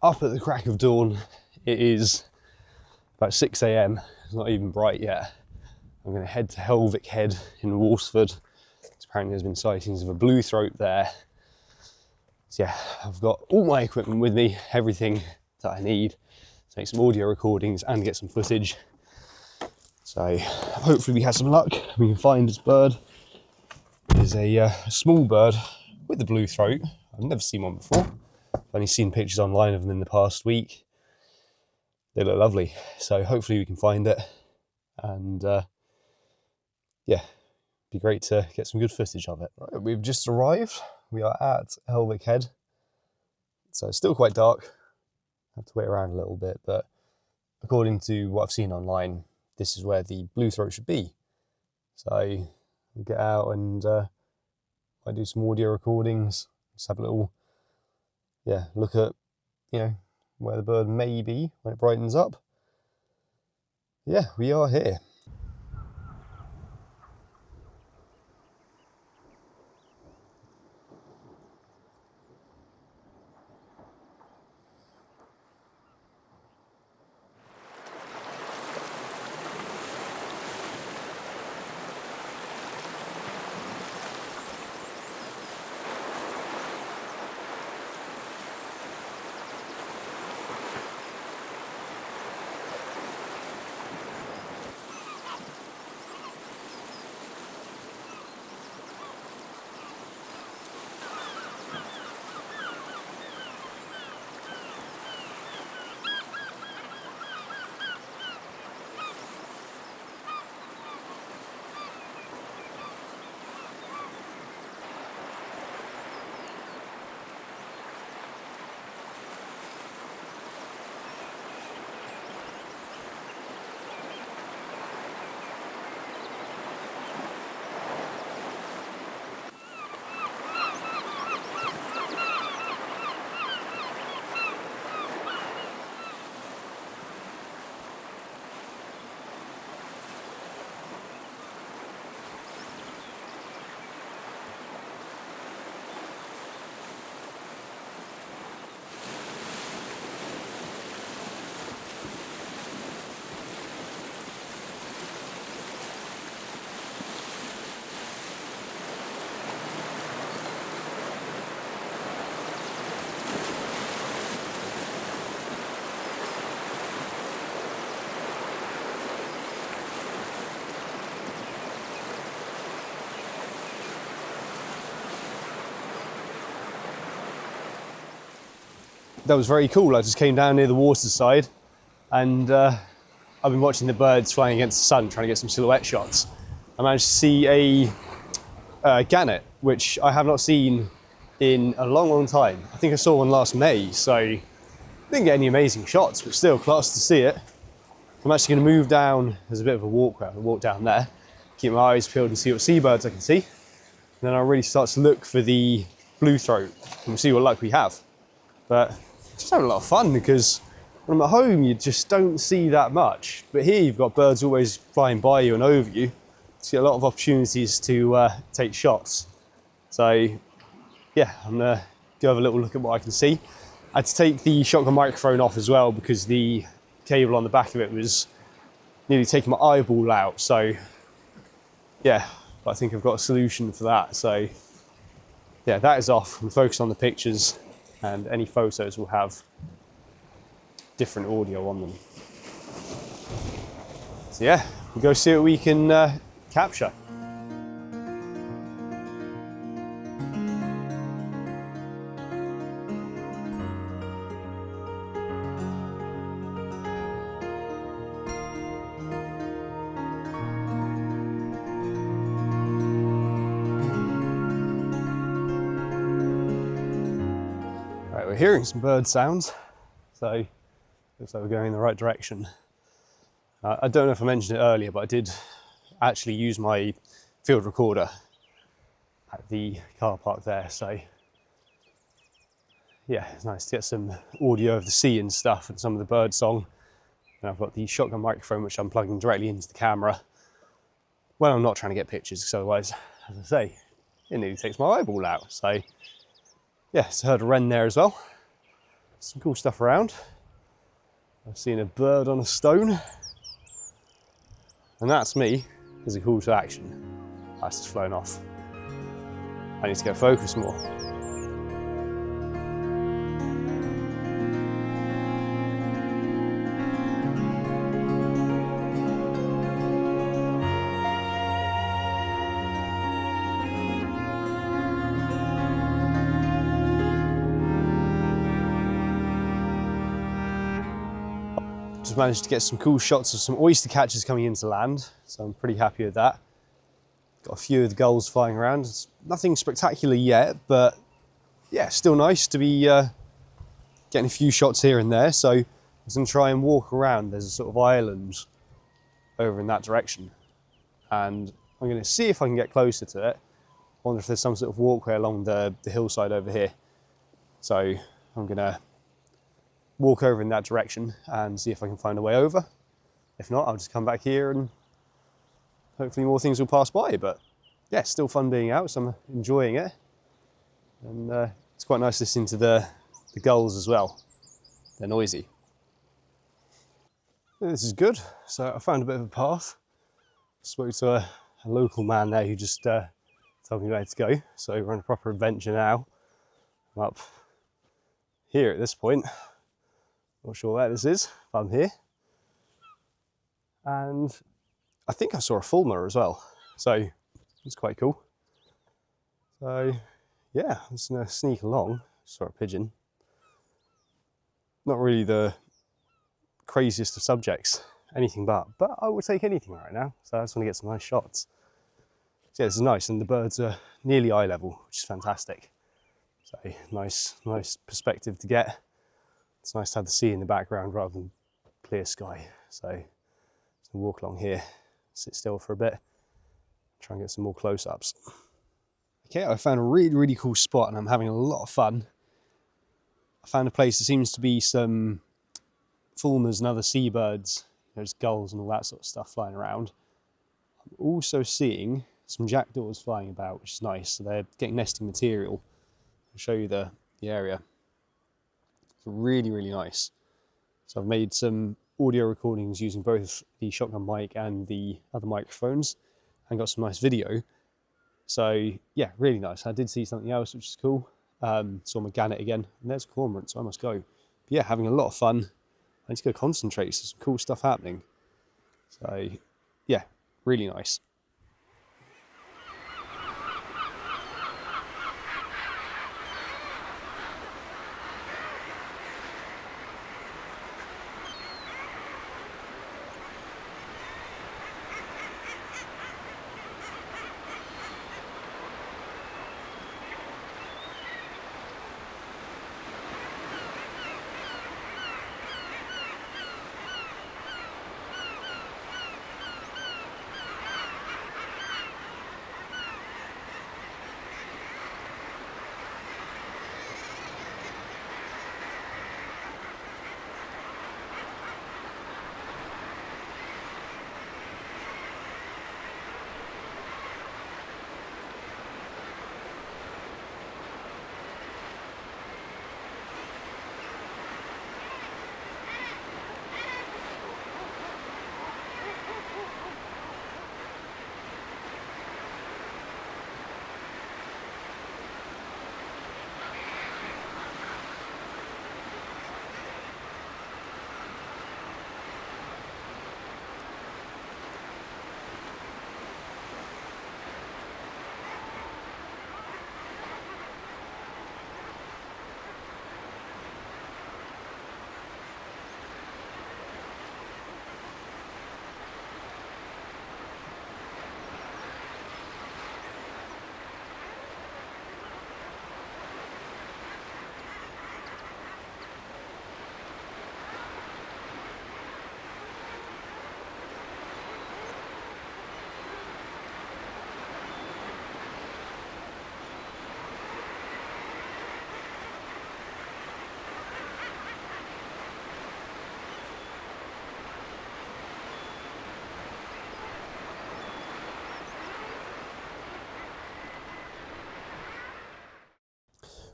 up at the crack of dawn. It is about 6 AM. It's not even bright yet. I'm going to head to Helvik Head in Waterford. Apparently there's been sightings of a blue throat there. So yeah, I've got all my equipment with me, everything that I need to make some audio recordings and get some footage. So hopefully we have some luck. We can find this bird. It is a small bird with a blue throat. I've never seen one before. I've only seen pictures online of them in the past week. They look lovely. So hopefully we can find it. And yeah, be great to get some good footage of it. Right, we've just arrived. We are at Helvik Head. So it's still quite dark. Have to wait around a little bit, but according to what I've seen online, this is where the blue throat should be. So we'll get out and I do some audio recordings. Just have a little, look at, where the bird may be when it brightens up. Yeah, we are here. That was very cool. I just came down near the water side and I've been watching the birds flying against the sun, trying to get some silhouette shots. I managed to see a gannet, which I have not seen in a long, long time. I think I saw one last May, so I didn't get any amazing shots, but still class to see it. I'm actually going to move down. There's a bit of a walk round. I'll walk down there, keep my eyes peeled and see what seabirds I can see. And then I'll really start to look for the blue throat and we'll see what luck we have. But just having a lot of fun because when I'm at home, you just don't see that much. But here you've got birds always flying by you and over you. So you get a lot of opportunities to take shots. So yeah, I'm gonna go have a little look at what I can see. I had to take the shotgun microphone off as well because the cable on the back of it was nearly taking my eyeball out. So yeah, but I think I've got a solution for that. So yeah, that is off. I'm focused on the pictures, and any photos will have different audio on them. So yeah, we'll go see what we can capture. Right, we're hearing some bird sounds, so looks like we're going in the right direction. I don't know if I mentioned it earlier, but I did actually use my field recorder at the car park there, so yeah, it's nice to get some audio of the sea and stuff and some of the bird song. And I've got the shotgun microphone which I'm plugging directly into the camera when I'm not trying to get pictures, because otherwise, as I say, it nearly takes my eyeball out. So yeah, so I heard a wren there as well. Some cool stuff around. I've seen a bird on a stone. And that's me as a call to action. That's just flown off. I need to go focus more. Just managed to get some cool shots of some oyster catchers coming into land, so I'm pretty happy with that. Got a few of the gulls flying around. It's nothing spectacular yet, but yeah, still nice to be getting a few shots here and there. So I'm going to try and walk around. There's a sort of island over in that direction, and I'm going to see if I can get closer to it. I wonder if there's some sort of walkway along the hillside over here. So I'm going to walk over in that direction and see if I can find a way over. If not, I'll just come back here and hopefully more things will pass by. But yeah, still fun being out, so I'm enjoying it. And it's quite nice listening to the gulls as well. They're noisy. This is good. So I found a bit of a path. Spoke to a local man there who just told me where to go. So we're on a proper adventure now. I'm up here at this point. Not sure where this is, but I'm here. And I think I saw a fulmar as well. So it's quite cool. So yeah, I'm just gonna sneak along. Saw a pigeon. Not really the craziest of subjects, anything but I will take anything right now. So I just want to get some nice shots. So yeah, this is nice, and the birds are nearly eye level, which is fantastic. So nice perspective to get. It's nice to have the sea in the background rather than clear sky. So just gonna walk along here, sit still for a bit, try and get some more close-ups. Okay, I found a really cool spot and I'm having a lot of fun. I found a place that seems to be some fulmars and other seabirds, there's gulls and all that sort of stuff flying around. I'm also seeing some jackdaws flying about, which is nice. So they're getting nesting material. I'll show you the area. It's really nice. So I've made some audio recordings using both the shotgun mic and the other microphones and got some nice video. So yeah, really nice. I did see something else which is cool. Saw my gannet again, and there's a cormorant, so I must go. But yeah, having a lot of fun. I need to go concentrate, so some cool stuff happening. So yeah, really nice.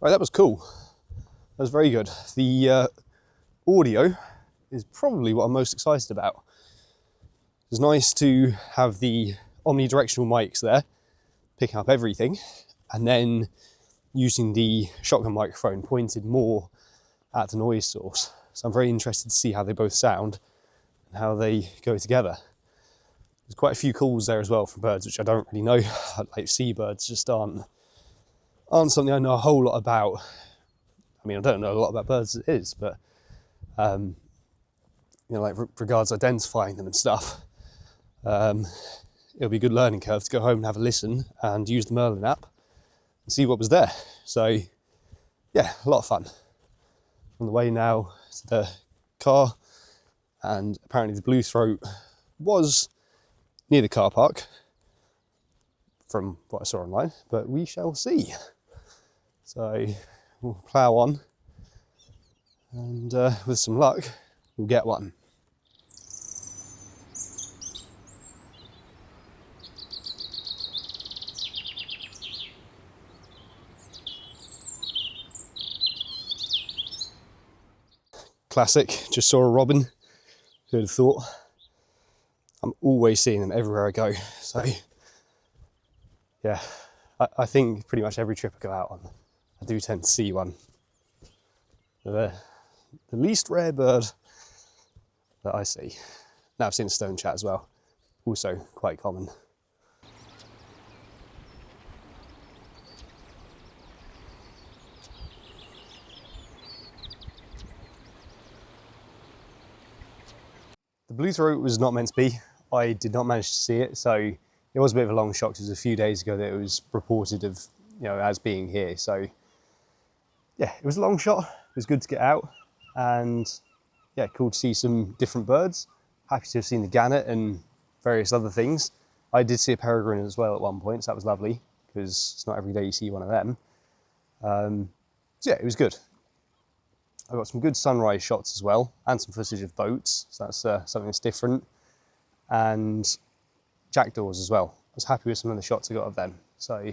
Right, that was cool. was very good. The audio is probably what I'm most excited about. It's nice to have the omnidirectional mics there, picking up everything, and then using the shotgun microphone pointed more at the noise source. So I'm very interested to see how they both sound and how they go together. There's quite a few calls there as well from birds, which I don't really know. Like seabirds just aren't something I know a whole lot about. I mean, I don't know a lot about birds as it is, but you know, like regards identifying them and stuff. It'll be a good learning curve to go home and have a listen and use the Merlin app and see what was there. So yeah, a lot of fun. On the way now to the car, and apparently the blue throat was near the car park from what I saw online, but we shall see. So we'll plough on, and with some luck, we'll get one. Classic, just saw a robin, who'd have thought. I'm always seeing them everywhere I go, so yeah, I think pretty much every trip I go out on, I do tend to see one. The least rare bird that I see. Now I've seen a stone chat as well, also quite common. The blue throat was not meant to be. I did not manage to see it, so it was a bit of a long shot because it was a few days ago that it was reported of, you know, as being here. So yeah, it was a long shot. It was good to get out, and yeah, cool to see some different birds. Happy to have seen the gannet and various other things. I did see a peregrine as well at one point, so that was lovely because it's not every day you see one of them. So yeah, it was good. I got some good sunrise shots as well, and some footage of boats, so that's something that's different. And jackdaws as well. I was happy with some of the shots I got of them. So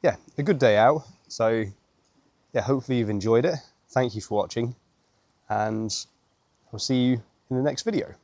yeah, a good day out. So yeah, hopefully you've enjoyed it. Thank you for watching, and I'll see you in the next video.